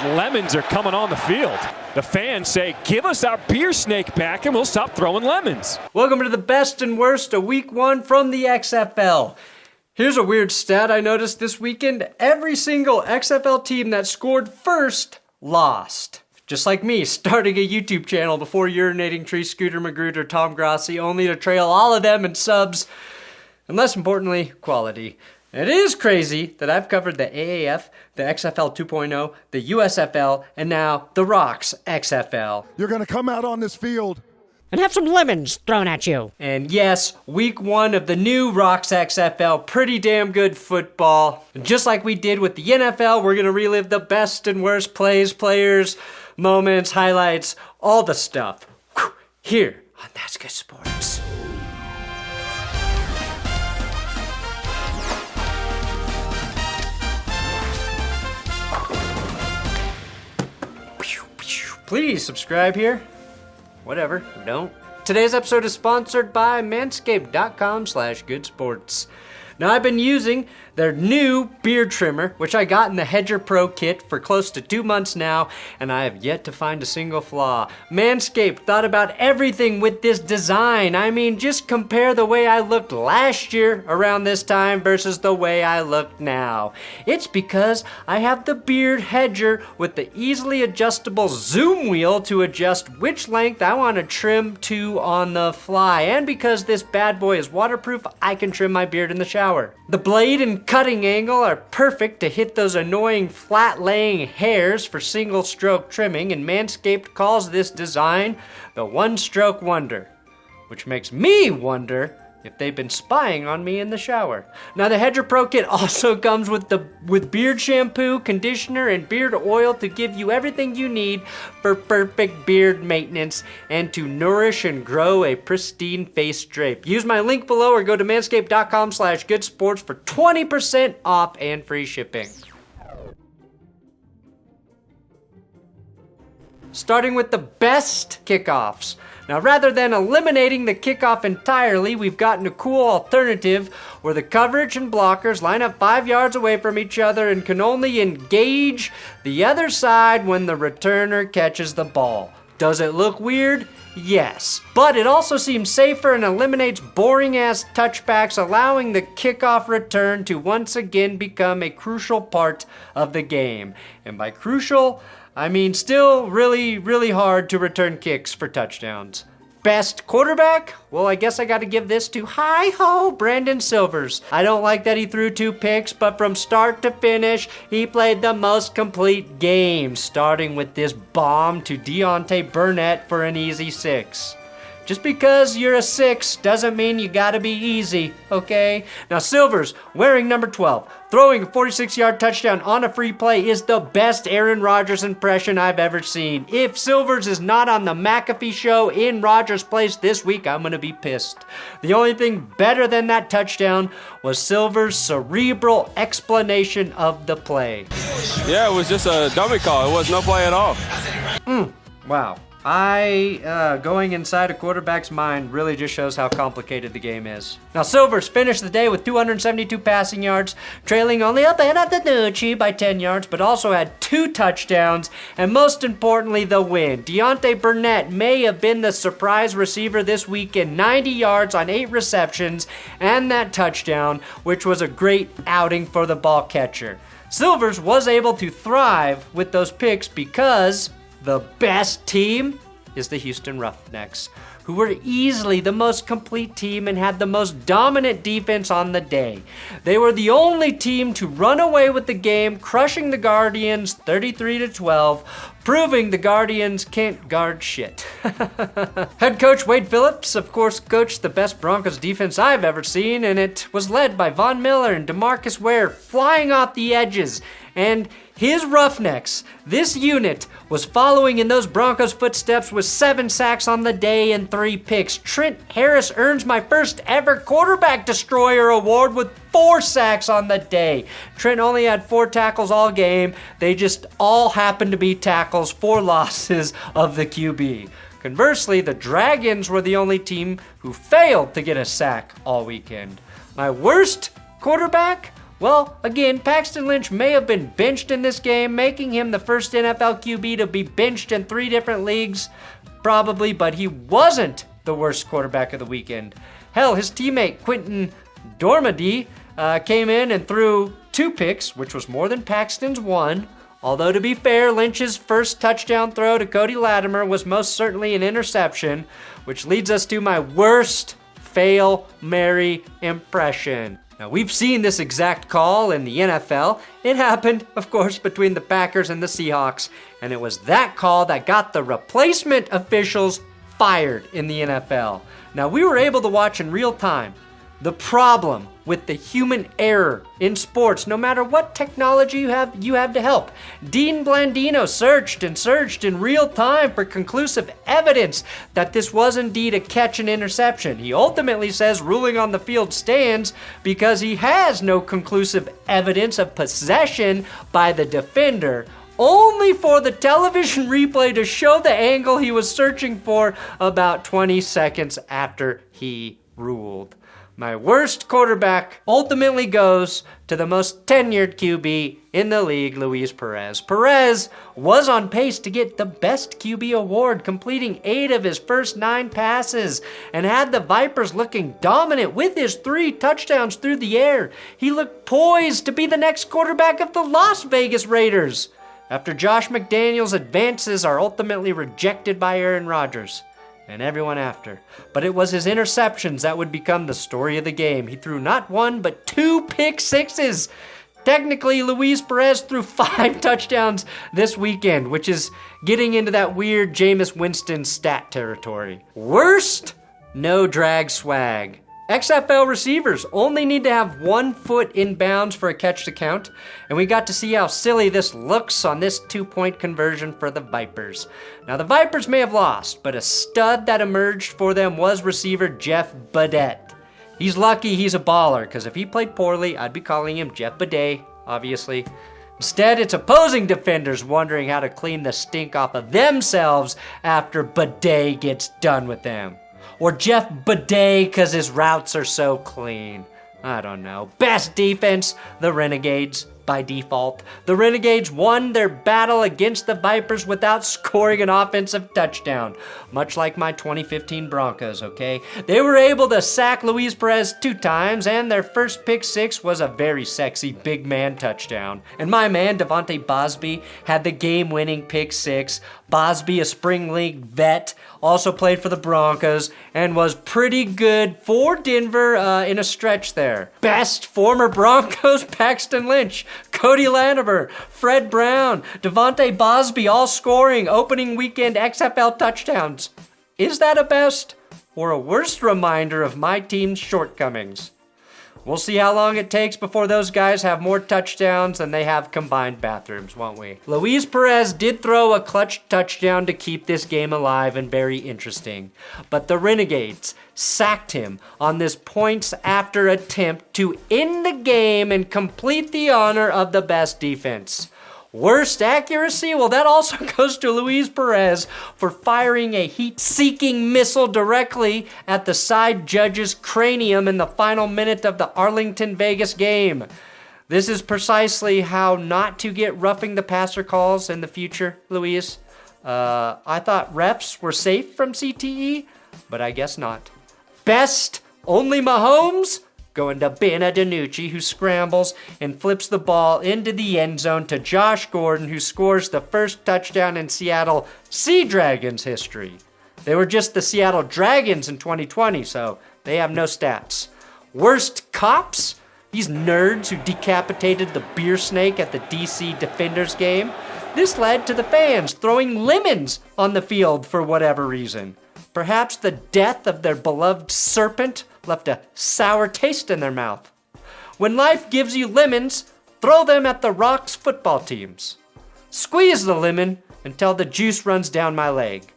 Lemons are coming on the field. The fans say, give us our beer snake back and we'll stop throwing lemons. Welcome to the best and worst of week 1 from the XFL. Here's a weird stat I noticed this weekend. Every single XFL team that scored first lost. Just like me, starting a YouTube channel before urinating Tree Scooter Magruder, Tom Grossi, only to trail all of them in subs, and less importantly, quality. It is crazy that I've covered the AAF, the XFL 2.0, the USFL, and now the ROCKS XFL. You're going to come out on this field and have some lemons thrown at you. And yes, week 1 of the new ROCKS XFL, pretty damn good football. And just like we did with the NFL, we're going to relive the best and worst plays, players, moments, highlights, all the stuff. Whew, here on That's Good Sports. Please subscribe here. Whatever, don't. Today's episode is sponsored by manscaped.com/goodsports. Now, I've been using their new beard trimmer, which I got in the Hedger Pro kit for close to 2 months now, and I have yet to find a single flaw. Manscaped thought about everything with this design. I mean, just compare the way I looked last year around this time versus the way I look now. It's because I have the beard hedger with the easily adjustable zoom wheel to adjust which length I want to trim to on the fly. And because this bad boy is waterproof, I can trim my beard in the shower. The blade and cutting angle are perfect to hit those annoying flat-laying hairs for single-stroke trimming, and Manscaped calls this design the one-stroke wonder, which makes me wonder if they've been spying on me in the shower. Now, the Hedger Pro Kit also comes with beard shampoo, conditioner, and beard oil to give you everything you need for perfect beard maintenance and to nourish and grow a pristine face drape. Use my link below or go to manscaped.com/goodsports for 20% off and free shipping. Starting with the best kickoffs. Now, rather than eliminating the kickoff entirely, we've gotten a cool alternative where the coverage and blockers line up 5 yards away from each other and can only engage the other side when the returner catches the ball. Does it look weird? Yes. But it also seems safer and eliminates boring-ass touchbacks, allowing the kickoff return to once again become a crucial part of the game. And by crucial, I mean still really, really hard to return kicks for touchdowns. Best quarterback? Well, I guess I gotta give this to hi-ho Brandon Silvers. I don't like that he threw 2 picks, but from start to finish, he played the most complete game, starting with this bomb to Deontay Burnett for an easy 6. Just because you're a 6 doesn't mean you gotta be easy, okay? Now, Silvers, wearing number 12, throwing a 46-yard touchdown on a free play is the best Aaron Rodgers impression I've ever seen. If Silvers is not on the McAfee show in Rodgers' place this week, I'm gonna be pissed. The only thing better than that touchdown was Silvers' cerebral explanation of the play. Yeah, it was just a dummy call. It was no play at all. Wow. Going inside a quarterback's mind really just shows how complicated the game is. Now, Silvers finished the day with 272 passing yards, trailing only up ahead of DiNucci by 10 yards, but also had 2 touchdowns, and most importantly, the win. Deontay Burnett may have been the surprise receiver this weekend, 90 yards on 8 receptions, and that touchdown, which was a great outing for the ball catcher. Silvers was able to thrive with those picks because the best team is the Houston Roughnecks, who were easily the most complete team and had the most dominant defense on the day. They were the only team to run away with the game, crushing the Guardians 33-12, proving the Guardians can't guard shit. Head coach Wade Phillips, of course, coached the best Broncos defense I've ever seen, and it was led by Von Miller and DeMarcus Ware flying off the edges. And his Roughnecks, this unit, was following in those Broncos' footsteps with 7 sacks on the day and 3 picks. Trent Harris earns my first ever quarterback destroyer award with 4 sacks on the day. Trent only had 4 tackles all game. They just all happened to be tackles for losses of the QB. Conversely, the Dragons were the only team who failed to get a sack all weekend. My worst quarterback Well, again, Paxton Lynch may have been benched in this game, making him the first NFL QB to be benched in 3 different leagues, probably, but he wasn't the worst quarterback of the weekend. Hell, his teammate Quentin Dormady came in and threw 2 picks, which was more than Paxton's 1. Although, to be fair, Lynch's first touchdown throw to Cody Latimer was most certainly an interception, which leads us to my worst Fail Mary impression. Now, we've seen this exact call in the NFL. It happened, of course, between the Packers and the Seahawks, and it was that call that got the replacement officials fired in the NFL. Now, we were able to watch in real time the problem with the human error in sports, no matter what technology you have to help. Dean Blandino searched in real time for conclusive evidence that this was indeed a catch and interception. He ultimately says ruling on the field stands because he has no conclusive evidence of possession by the defender, only for the television replay to show the angle he was searching for about 20 seconds after he ruled. My worst quarterback ultimately goes to the most tenured QB in the league, Luis Perez. Perez was on pace to get the best QB award, completing 8 of his first 9 passes, and had the Vipers looking dominant with his 3 touchdowns through the air. He looked poised to be the next quarterback of the Las Vegas Raiders, after Josh McDaniels' advances are ultimately rejected by Aaron Rodgers and everyone after. But it was his interceptions that would become the story of the game. He threw not 1, but 2 pick sixes. Technically, Luis Perez threw 5 touchdowns this weekend, which is getting into that weird Jameis Winston stat territory. Worst? No drag swag. XFL receivers only need to have 1 foot in bounds for a catch to count, and we got to see how silly this looks on this 2-point conversion for the Vipers. Now, the Vipers may have lost, but a stud that emerged for them was receiver Jeff Badet. He's lucky he's a baller, because if he played poorly, I'd be calling him Jeff Bidet, obviously. Instead, it's opposing defenders wondering how to clean the stink off of themselves after Bidet gets done with them. Or Jeff Bidet because his routes are so clean. I don't know. Best defense, the Renegades, by default. The Renegades won their battle against the Vipers without scoring an offensive touchdown, much like my 2015 Broncos, okay? They were able to sack Luis Perez 2 times, and their first pick 6 was a very sexy big man touchdown. And my man, Devontae Bosby, had the game-winning pick 6. Bosby, a spring league vet, also played for the Broncos and was pretty good for Denver in a stretch there. Best former Broncos, Paxton Lynch, Cody Latimer, Fred Brown, Devontae Bosby, all scoring opening weekend XFL touchdowns. Is that a best or a worst reminder of my team's shortcomings? We'll see how long it takes before those guys have more touchdowns than they have combined bathrooms, won't we? Luis Perez did throw a clutch touchdown to keep this game alive and very interesting, but the Renegades sacked him on this points after attempt to end the game and complete the honor of the best defense. Worst accuracy? Well, that also goes to Luis Perez for firing a heat-seeking missile directly at the side judge's cranium in the final minute of the Arlington, Vegas game. This is precisely how not to get roughing the passer calls in the future, Luis. I thought refs were safe from CTE, but I guess not. Best? Only Mahomes? Going to Ben DiNucci, who scrambles and flips the ball into the end zone to Josh Gordon, who scores the first touchdown in Seattle Sea Dragons history. They were just the Seattle Dragons in 2020, so they have no stats. Worst cops? These nerds who decapitated the beer snake at the DC Defenders game. This led to the fans throwing lemons on the field for whatever reason. Perhaps the death of their beloved serpent left a sour taste in their mouth. When life gives you lemons, throw them at the Rock's football teams. Squeeze the lemon until the juice runs down my leg.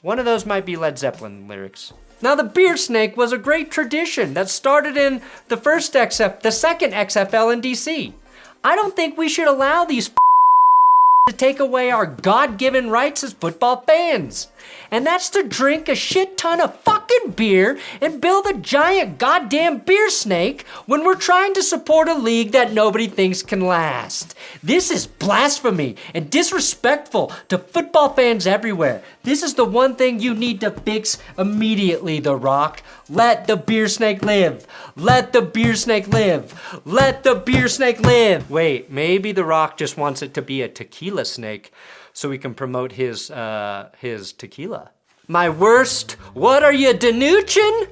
One of those might be Led Zeppelin lyrics. Now, the beer snake was a great tradition that started in the second XFL in DC. I don't think we should allow these to take away our God-given rights as football fans. And that's to drink a shit ton of fucking beer and build a giant goddamn beer snake when we're trying to support a league that nobody thinks can last. This is blasphemy and disrespectful to football fans everywhere. This is the one thing you need to fix immediately, The Rock. Let the beer snake live. Let the beer snake live. Let the beer snake live. Wait, maybe The Rock just wants it to be a tequila snake so we can promote his tequila. My worst, what are you, DiNucci?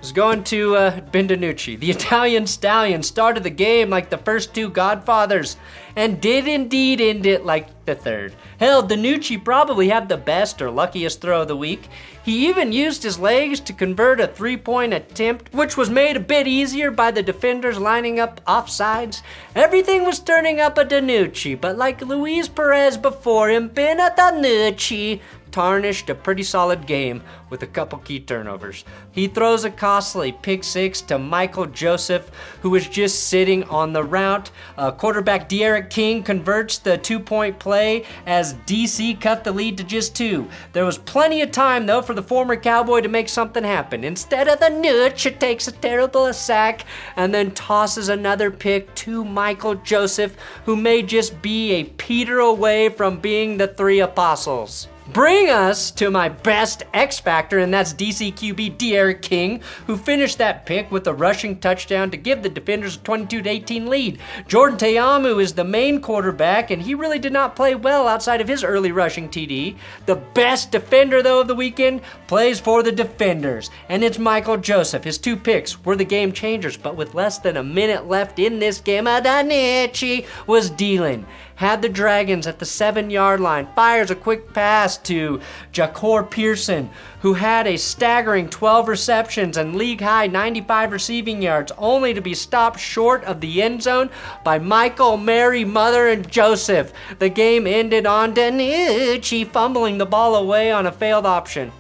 Is going to Ben DiNucci. The Italian stallion started the game like the first two Godfathers and did indeed end it like the third. Hell, DiNucci probably had the best or luckiest throw of the week. He even used his legs to convert a three-point attempt, which was made a bit easier by the defenders lining up offsides. Everything was turning up a DiNucci, but like Luis Perez before him, Ben DiNucci tarnished a pretty solid game with a couple key turnovers. He throws a costly pick six to Michael Joseph, who was just sitting on the route. Quarterback D'Eriq King converts the two-point play as DC cut the lead to just 2. There was plenty of time, though, for the former Cowboy to make something happen. Instead of the Nuch, it takes a terrible sack and then tosses another pick to Michael Joseph, who may just be a Peter away from being the 3 apostles. Bring us to my best X Factor, and that's DC QB D'Eriq King, who finished that pick with a rushing touchdown to give the defenders a 22-18 lead. Jordan Ta'amu is the main quarterback, and he really did not play well outside of his early rushing TD. The best defender, though, of the weekend plays for the defenders, and it's Michael Joseph. His 2 picks were the game changers, but with less than a minute left in this game, DiNucci was dealing. Had the Dragons at the 7-yard line, fires a quick pass to Ja'Cour Pearson, who had a staggering 12 receptions and league-high 95 receiving yards, only to be stopped short of the end zone by Michael, Mary, Mother, and Joseph. The game ended on DiNucci fumbling the ball away on a failed option.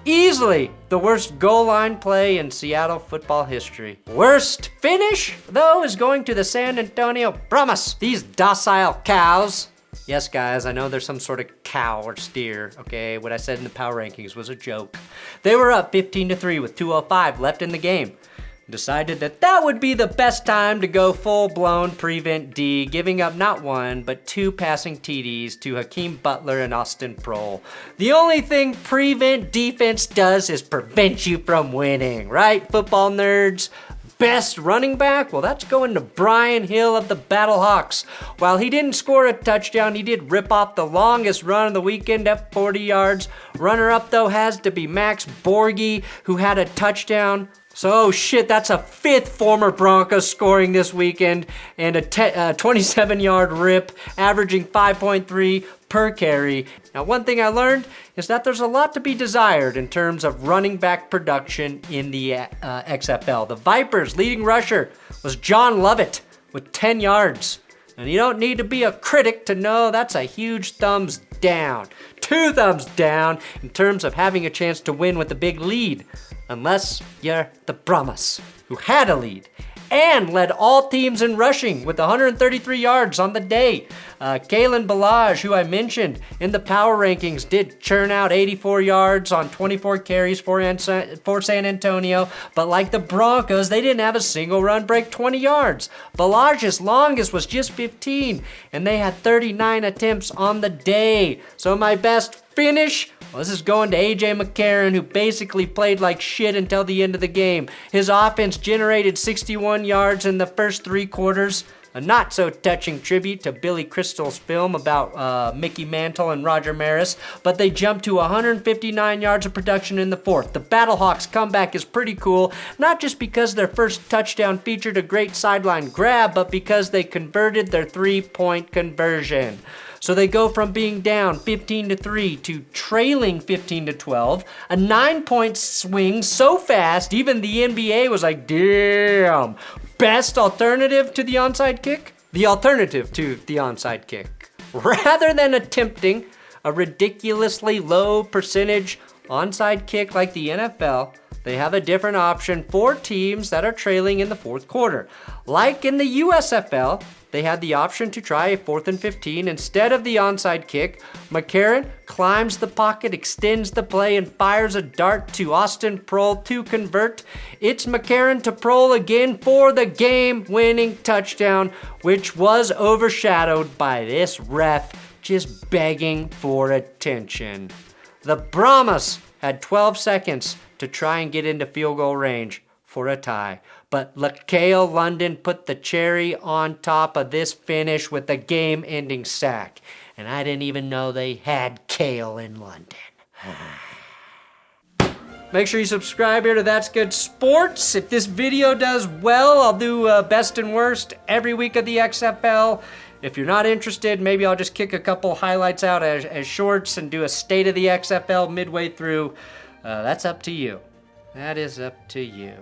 Easily the worst goal line play in Seattle football history. Worst finish, though, is going to the San Antonio Brahmas. These docile cows. Yes, guys, I know there's some sort of cow or steer, okay? What I said in the power rankings was a joke. They were up 15-3 with 2:05 left in the game. Decided that would be the best time to go full-blown prevent D, giving up not 1, but 2 passing TDs to Hakeem Butler and Austin Prohl. The only thing prevent defense does is prevent you from winning, right, football nerds? Best running back? Well, that's going to Brian Hill of the Battlehawks. While he didn't score a touchdown, he did rip off the longest run of the weekend at 40 yards. Runner-up, though, has to be Max Borghi, who had a touchdown. So, oh shit, that's a 5th former Broncos scoring this weekend and a 27-yard rip, averaging 5.3 per carry. Now, one thing I learned is that there's a lot to be desired in terms of running back production in the XFL. The Vipers' leading rusher was John Lovett with 10 yards. And you don't need to be a critic to know that's a huge thumbs down. 2 thumbs down in terms of having a chance to win with a big lead. Unless you're the Brahmas, who had a lead and led all teams in rushing with 133 yards on the day. Kalen Ballage, who I mentioned in the power rankings, did churn out 84 yards on 24 carries for San Antonio, but like the Broncos, they didn't have a single run break 20 yards. Ballage's longest was just 15, and they had 39 attempts on the day. So my best finish? Well, this is going to A.J. McCarron, who basically played like shit until the end of the game. His offense generated 61 yards in the first 3 quarters. A not-so-touching tribute to Billy Crystal's film about Mickey Mantle and Roger Maris, but they jumped to 159 yards of production in the 4th. The Battlehawks' comeback is pretty cool, not just because their first touchdown featured a great sideline grab, but because they converted their 3-point conversion. So they go from being down 15-3 to trailing 15-12, a 9-point swing so fast, even the NBA was like, damn. Best alternative to the onside kick? The alternative to the onside kick. Rather than attempting a ridiculously low percentage onside kick like the NFL, they have a different option for teams that are trailing in the fourth quarter. Like in the USFL, they had the option to try a 4th and 15 instead of the onside kick. McCarron climbs the pocket, extends the play, and fires a dart to Austin Proehl to convert. It's McCarron to Proehl again for the game-winning touchdown, which was overshadowed by this ref just begging for attention. The Brahmas had 12 seconds to try and get into field goal range for a tie. But LaCale London put the cherry on top of this finish with a game-ending sack. And I didn't even know they had Kale in London. Make sure you subscribe here to That's Good Sports. If this video does well, I'll do best and worst every week of the XFL. If you're not interested, maybe I'll just kick a couple highlights out as shorts and do a state of the XFL midway through. That's up to you. That is up to you.